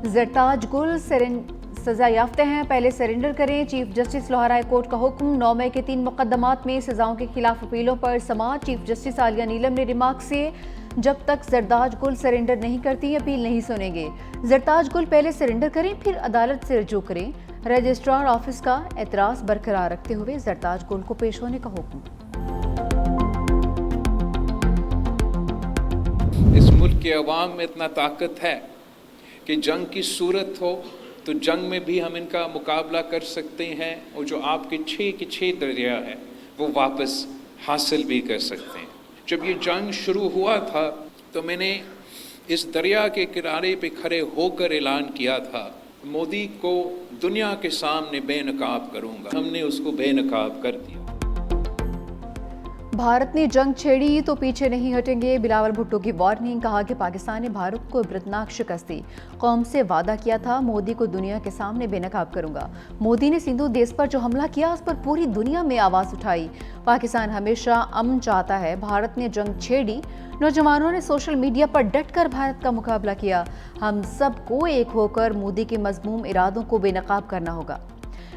जरताज गुल सजा याफ्ते हैं, पहले सरेंडर करें। Chief justice Lahore high court का हुक्म। 9 मई के 3 मुकदमात में सजाओं के खिलाफ अपीलों पर समाअत। चीफ जस्टिस आलिया नीलम ने रिमार्क से जब तक जरताज गुल सरेंडर नहीं करती अपील नहीं सुनेंगे। जरताज गुल पहले सरेंडर करें फिर अदालत से रजू करें। रजिस्ट्रार ऑफिस का एतराज बरकरार रखते हुए जरताज गुल को पेश होने का हुक्म। इस मुल्क के अवाम में इतना ताकत है कि जंग की सूरत हो तो जंग में भी हम इनका मुकाबला कर सकते हैं, और जो आपके 6 के 6 दरिया है वो वापस हासिल भी कर सकते हैं। जब ये जंग शुरू हुआ था तो मैंने इस दरिया के किनारे पे खड़े होकर ऐलान किया था, मोदी को दुनिया के सामने बेनकाब करूंगा। हमने उसको बेनकाब कर दिया। भारत ने जंग छेड़ी तो पीछे नहीं हटेंगे, बिलावल भुट्टो की वार्निंग। कहा कि पाकिस्तान ने भारत को इबरतनाक शिकस्त दी। कौम से वादा किया था मोदी को दुनिया के सामने बेनकाब करूंगा। मोदी ने सिंधु देश पर जो हमला किया उस पर पूरी दुनिया में आवाज उठाई। पाकिस्तान हमेशा अमन चाहता है, भारत ने जंग छेड़ी। नौजवानों ने सोशल मीडिया पर डटकर भारत का मुकाबला किया। हम सबको एक होकर मोदी के मजमूम इरादों को बेनकाब करना होगा।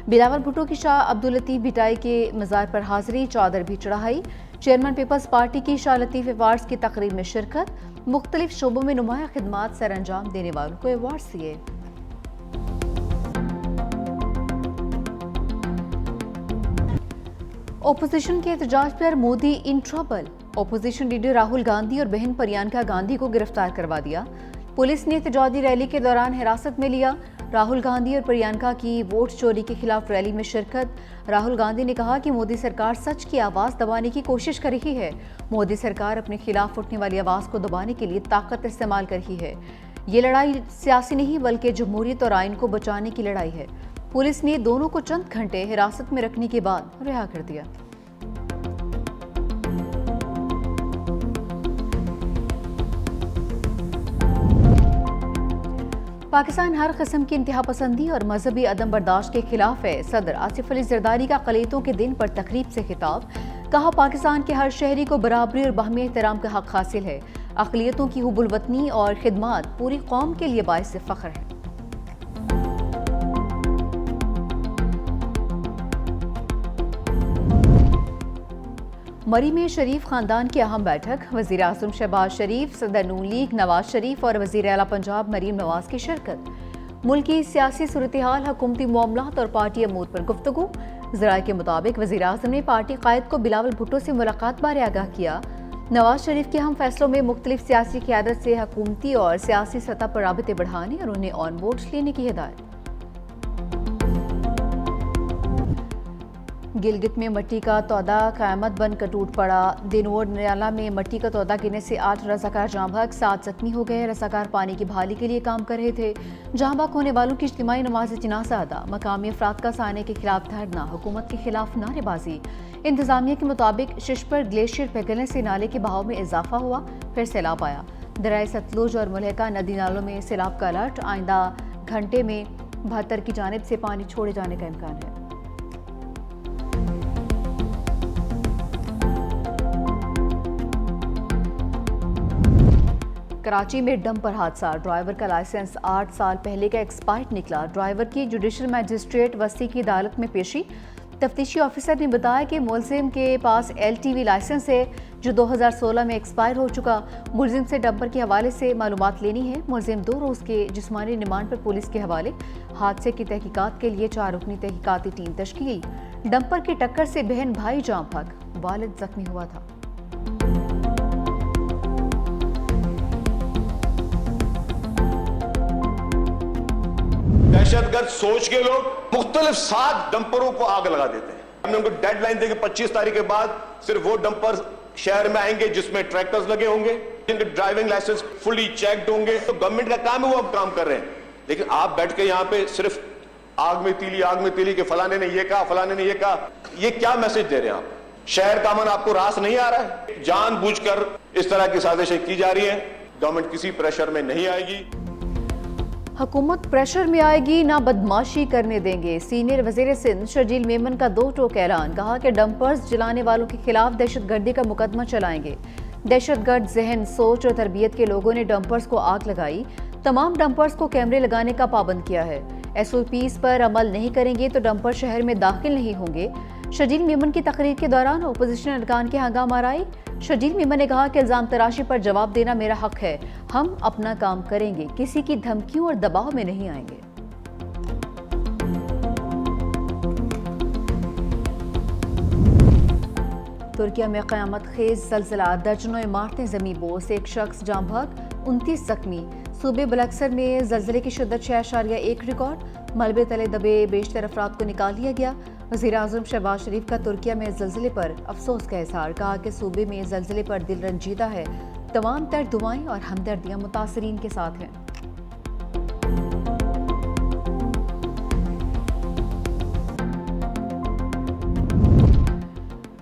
बिलावल भुट्टो की शाह अब्दुल लतीफ भिटाई के मज़ार पर हाजिरी, चादर भी चढ़ाई। चेयरमैन पीपल्स पार्टी की शाह लतीफ अवार्ड्स की तकरीब में शिरकत। मुख्तलिफ शोबों में नुमाया खिदमात सर अंजाम देने वालों को अवार्ड्स दिए। ओपोजिशन के एहतजाज पर Modi in trouble. Opposition leader Rahul Gandhi और बहन प्रियंका गांधी को गिरफ्तार करवा दिया। पुलिस ने एहतजाजी रैली के दौरान हिरासत में लिया। राहुल गांधी और प्रियंका की वोट चोरी के खिलाफ रैली में शिरकत। राहुल गांधी ने कहा कि मोदी सरकार सच की आवाज दबाने की कोशिश कर रही है। मोदी सरकार अपने खिलाफ उठने वाली आवाज को दबाने के लिए ताकत इस्तेमाल कर रही है। ये लड़ाई सियासी नहीं बल्कि जमहूरियत और आइन को बचाने की लड़ाई है। पुलिस ने दोनों को चंद घंटे हिरासत में रखने के बाद रिहा कर दिया। पाकिस्तान हर किस्म की इंतहा पसंदी और मजहबी अदम बर्दाश्त के खिलाफ है। सदर आसिफ अली जरदारी का अक़लियतों के दिन पर तकरीब से खिताब। कहा पाकिस्तान के हर शहरी को बराबरी और बाहमी एहतराम का हक हासिल है। अक़लियतों की हुब्बुल वतनी और खिदमत पूरी कौम के लिए बाइस फ़ख्र है। मरी में शरीफ खानदान की अहम बैठक। वज़ीर आज़म शहबाज शरीफ, सदर नून लीग नवाज शरीफ और वज़ीर आला पंजाब मरीम नवाज की शिरकत। मुल्क की सियासी सूरत हाल, हुकूमती मामलात और पार्टी अमूर पर गुफ्तगू। ज़राए के मुताबिक वज़ीर आज़म ने पार्टी कायद को बिलावल भुट्टो से मुलाकात बारे आगाह किया। नवाज शरीफ के अहम फैसलों में मुख्तलिफ सियासी क़यादत से हुकूमती और सियासी सतह पर राबते बढ़ाने और उन्हें ऑन बोर्ड लेने की हिदायत। गिलगित में मट्टी का तौदा क़यामत बनकर टूट पड़ा। दिनोर नियाला में मट्टी का तौदा गिरने से 8 रज़ाकार जाँ बहक, 7 जख्मी हो गए। रज़ाकार पानी की बहाली के लिए काम कर रहे थे। जाँ बहक होने वालों की इज्तिमाई नमाज जनाज़ा अदा। मकामी अफराद का साने के खिलाफ धरना, हुकूमत के खिलाफ नारेबाजी। इंतजामिया के मुताबिक शिशपर ग्लेशियर पिघलने से नाले के बहाव में इजाफा हुआ, फिर सैलाब आया। दरियाए सतलुज और मुलहका नदी नालों में सैलाब का अलर्ट। आइंदा घंटे में 72 की जानिब से पानी छोड़े जाने का इम्कान है। कराची में डंपर हादसा। ड्राइवर का लाइसेंस 8 साल पहले का एक्सपायर्ड निकला। ड्राइवर की जुडिशल मजिस्ट्रेट वस्ती की अदालत में पेशी। तफ्तीशी ऑफिसर ने बताया कि मुलजिम के पास LTV लाइसेंस है जो 2016 में एक्सपायर हो चुका। मुलजिम से डंपर के हवाले से मालूमात लेनी है। मुलजिम 2 रोज़ के जिस्मानी रिमांड पर पुलिस के हवाले। हादसे की तहकीकात के लिए 4 रुकनी तहकीकाती टीम तश्कील। डंपर की टक्कर से बहन भाई जाँ बहक, वालिद जख्मी हुआ था। दहशतगर्द सोच के लोग मुख्तलिफ 7 डंपरों को आग लगा देते हैं। हमने उनको डेडलाइन दी कि 25 तारीख के बाद सिर्फ वो डंपर शहर में आएंगे जिसमें ट्रैक्टर्स लगे होंगे, जिनके ड्राइविंग लाइसेंस फुली चेक्ड होंगे। तो गवर्नमेंट का काम है, वो अब काम कर रहे हैं। लेकिन आप बैठ के यहाँ पे सिर्फ आग में तीली के फलाने ने ये कहा, फलाने ने ये कहा, ये क्या मैसेज दे रहे हैं आप? शहर का अमन आपको रास नहीं आ रहा है? जानबूझकर इस तरह की साजिशें की जा रही है। गवर्नमेंट किसी प्रेशर में नहीं आएगी। हुकूमत प्रेशर में आएगी ना बदमाशी करने देंगे। सीनियर वजीर सिंध शर्जील मेमन का 2 टोक ऐलान। कहा कि डंपर्स जलाने वालों के खिलाफ दहशतगर्दी का मुकदमा चलाएंगे। दहशतगर्द जहन, सोच और तरबियत के लोगों ने डंपर्स को आग लगाई। तमाम डंपर्स को कैमरे लगाने का पाबंद किया है। SOPs पर अमल नहीं करेंगे तो डंपर शहर में दाखिल नहीं होंगे। शजील मेमन की तकरीर के दौरान अपोजिशन अरकान की हंगामा आराई। शजील मेमन ने कहा कि इल्जाम तराशी पर जवाब देना मेरा हक है, हम अपना काम करेंगे, किसी की धमकियों और दबाव में नहीं आएंगे। तुर्किया में क़यामत खेज ज़लज़ला, दर्जनों इमारतें ज़मीं बोस, एक शख्स जाम भाग, 29 ज़ख्मी। सूबे बलक्सर में ज़लज़ले की शिद्दत 6.1 रिकॉर्ड। मलबे तले दबे बेशतर अफराद को निकाल लिया गया। वज़ीर-ए-आज़म शहबाज शरीफ का तुर्किया में ज़लज़ले पर अफसोस का इज़हार, कहा कि सूबे में ज़लज़ले पर दिल रंजीदा है, तमाम तर दुआएं और हमदर्दियां मुतासरीन के साथ हैं।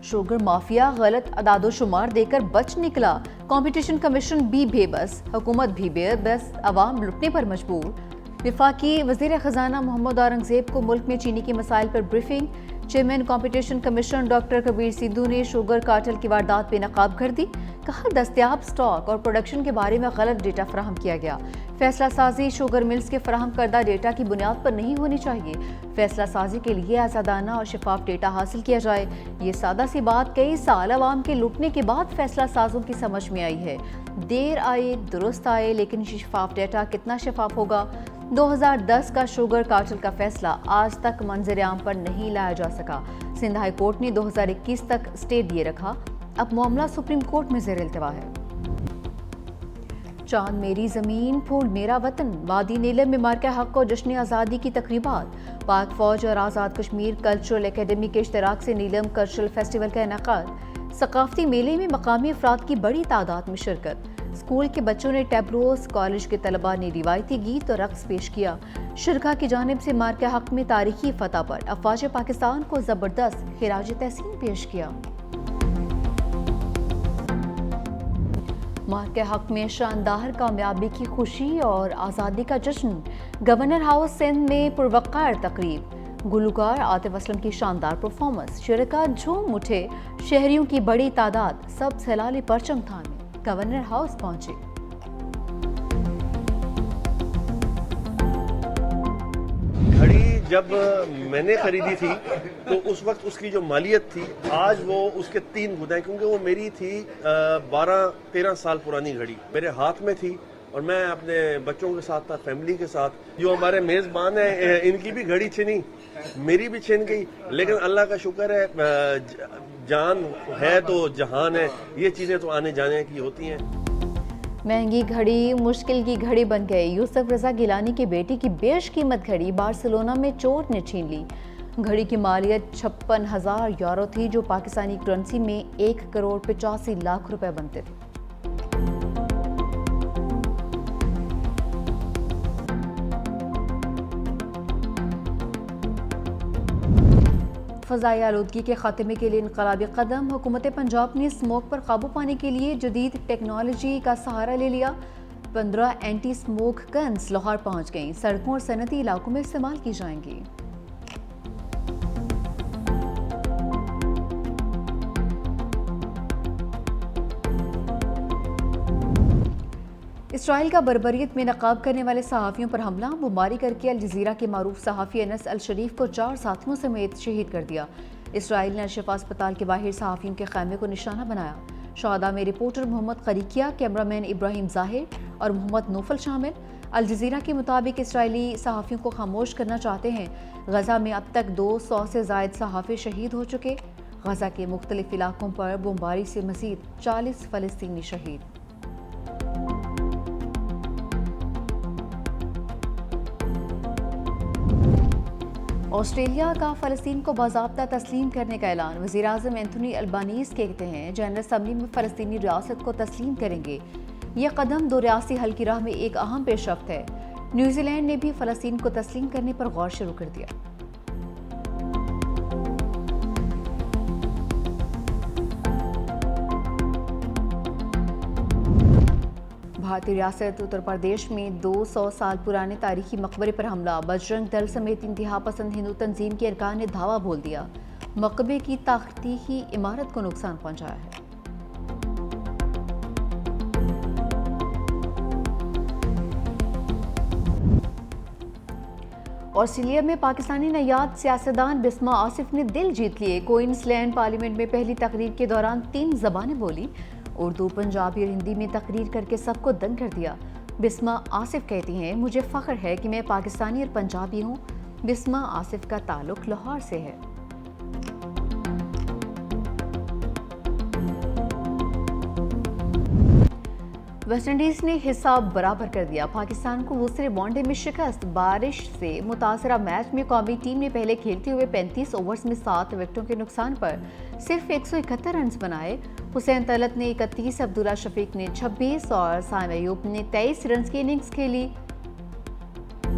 शुगर माफिया गलत अदादोशुमार देकर बच निकला, कंपटीशन कमीशन भी बेबस, हुकूमत भी बेबस, अवाम लुटने पर मजबूर। वफाकी वज़ीर ख़जाना मोहम्मद औरंगज़ेब को मुल्क में चीनी के मसाइल पर briefing. Chairman competition commission doctor Kabir Sidhu ने शुगर कार्टेल की वारदात बेनकाब कर दी, कहा दस्तयाब स्टॉक और प्रोडक्शन के बारे में गलत डेटा फराहम किया गया। फैसला साजी शुगर मिल्स के फराहम करदा डेटा की बुनियाद पर नहीं होनी चाहिए। फैसला साजी के लिए आज़ादाना और शफाफ डेटा हासिल किया जाए। ये सादा सी बात कई साल अवाम के लुटने के बाद फैसला साजों की समझ में आई है। देर आए दुरुस्त आए, लेकिन शफाफ डेटा कितना शफाफ होगा? 2010 का शुगर कार्टेल का फैसला आज तक मंजर आम पर नहीं लाया जा सका। सिंध हाई कोर्ट ने 2021 तक स्टे दिए रखा। अब मामला सुप्रीम कोर्ट में ज़ेर इल्तिवा है। चांद मेरी ज़मीन, फूल मेरा वतन, वादी नीलम में मार्का हक और जश्न आज़ादी की तकरीबात। पाक फौज और आज़ाद कश्मीर कल्चरल एकेडमी के इश्तराक से नीलम कल्चरल फेस्टिवल का इनेकाद। सकाफती मेले में मकामी अफराद की बड़ी तादाद में शिरकत। स्कूल के बच्चों ने टैब्लोस, कॉलेज के तलबा ने रिवायती गीत और रक्स पेश किया। शिरका की जानिब से मार्का हक में तारीखी फतह पर अफवाज पाकिस्तान को ज़बरदस्त खिराज तहसीन पेश किया। मार्के हक में शानदार कामयाबी की खुशी और आज़ादी का जश्न। गवर्नर हाउस सिंध में पुरवकार तकरीब। गुलकार आतिफ असलम की शानदार परफॉर्मेंस, शिरका झूम उठे। शहरियों की बड़ी तादाद सब सैलाली परचम थामे गवर्नर हाउस पहुंचे। घड़ी जब मैंने खरीदी थी तो उस वक्त उसकी जो मालियत थी, आज वो उसके 3 गुना है, क्योंकि वो मेरी थी 12-13 साल पुरानी घड़ी मेरे हाथ में थी और मैं अपने बच्चों के साथ था, फैमिली के साथ। जो हमारे मेज़बान हैं इनकी भी घड़ी छिनी, मेरी भी छिन गई, लेकिन अल्लाह का शुक्र है जान है तो जहान है। ये चीज़ें तो आने जाने की होती हैं। महंगी घड़ी मुश्किल की घड़ी बन गई। यूसुफ रजा गिलानी की बेटी की बेशकीमत घड़ी बार्सिलोना में चोर ने छीन ली। घड़ी की मालियत 56,000 यूरो थी, जो पाकिस्तानी करेंसी में 1 करोड़ 85 लाख रुपए बनते थे। फ़ज़ाई आलूदगी के खात्मे के लिए इनकलाबी कदम। हुकूमत पंजाब ने स्मोक पर काबू पाने के लिए जदीद टेक्नोलॉजी का सहारा ले लिया। 15 एंटी स्मोक गन्स लाहौर पहुंच गईं, सड़कों और सनती इलाकों में इस्तेमाल की जाएंगी। इसराइल का बर्बरियत में नकाब करने वाले सहाफ़ियों पर हमला, बमबारी करके अल जज़ीरा के मारूफ सहाफ़ी अनस अल शरीफ को 4 साथियों समेत शहीद कर दिया। इसराइल ने अल-शिफा अस्पताल के बाहर सहाफ़ियों के खैमे को निशाना बनाया। शहादा में रिपोर्टर मोहम्मद क़रीकिया, कैमरामैन इब्राहिम ज़ाहिर और मोहम्मद नौफल शामिल। अल जज़ीरा के मुताबिक इसराइली सहाफ़ियों को खामोश करना चाहते हैं। गज़ा में अब तक 200 से ज़ायद सहाफ़ी शहीद हो चुके। गज़ा के मुख्तलिफ इलाकों पर बमबारी से मज़ीद 40 फ़लस्तीनी शहीद। ऑस्ट्रेलिया का फ़लस्तीन को बाज़ाब्ता तस्लीम करने का ऐलान। वज़ीर-ए-आज़म एंथोनी अल्बानीज़ कहते हैं जनरल असम्बली में फ़लस्तीनी रियासत को तस्लीम करेंगे। यह कदम 2 रियासी हल की राह में एक अहम पेशरफ्त है। न्यूजीलैंड ने भी फ़लस्तीन को तस्लीम करने पर गौर शुरू कर दिया। भारतीय रियासत उत्तर प्रदेश में 200 साल पुराने तारीखी मकबरे पर हमला। बजरंग दल समेत इंतहा पसंद हिंदू तंजीम के अरकान ने धावा बोल दिया। मकबरे की तारीखी इमारत को नुकसान पहुंचाया है। ऑस्ट्रेलिया में पाकिस्तानी नायाब सियासतदान बिस्मा आसिफ ने दिल जीत लिए। क्वींसलैंड पार्लियामेंट में पहली तकरीर के दौरान 3 ज़बानें बोली, उर्दू, पंजाबी और हिंदी में तकरीर करके सबको दंग कर दिया। बिस्मा आसिफ कहती हैं, मुझे फ़ख्र है कि मैं पाकिस्तानी और पंजाबी हूँ। बिस्मा आसिफ का ताल्लुक लाहौर से है। वेस्टइंडीज़ ने हिसाब बराबर कर दिया। पाकिस्तान को दूसरे वनडे में शिकस्त। बारिश से मुतासरा मैच में कौमी टीम ने पहले खेलते हुए 35 ओवर्स में 7 विकेटों के नुकसान पर सिर्फ 171 रन बनाए। हुसैन तलत ने 31, अब्दुल्ला शफीक ने 26 और साइम अयूब ने 23 रन की इनिंग्स खेली।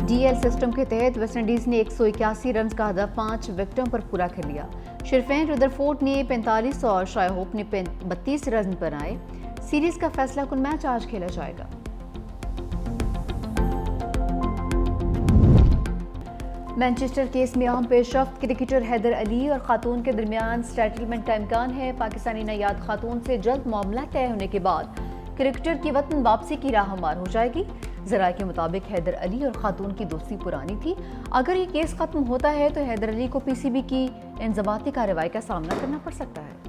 डीएल सिस्टम के तहत वेस्टइंडीज़ ने 181 रन का हदफ 5 विकेटों पर पूरा कर लिया। शिरफेन रुदरफोर्ड ने 45 और शाय होप ने 32 रन बनाए। सीरीज का फैसला कुन मैच आज खेला जाएगा। मैनचेस्टर केस में अहम पेशरफ्त। क्रिकेटर हैदर अली और खातून के दरमियान सेटलमेंट का इम्कान है। पाकिस्तानी नायाब खातून से जल्द मामला तय होने के बाद क्रिकेटर की वतन वापसी की राह हमवार हो जाएगी। ज़राए के मुताबिक हैदर अली और खातून की दोस्ती पुरानी थी। अगर ये केस खत्म होता है तो हैदर अली को पीसीबी की इंज़बाती कार्रवाई का सामना करना पड़ सकता है।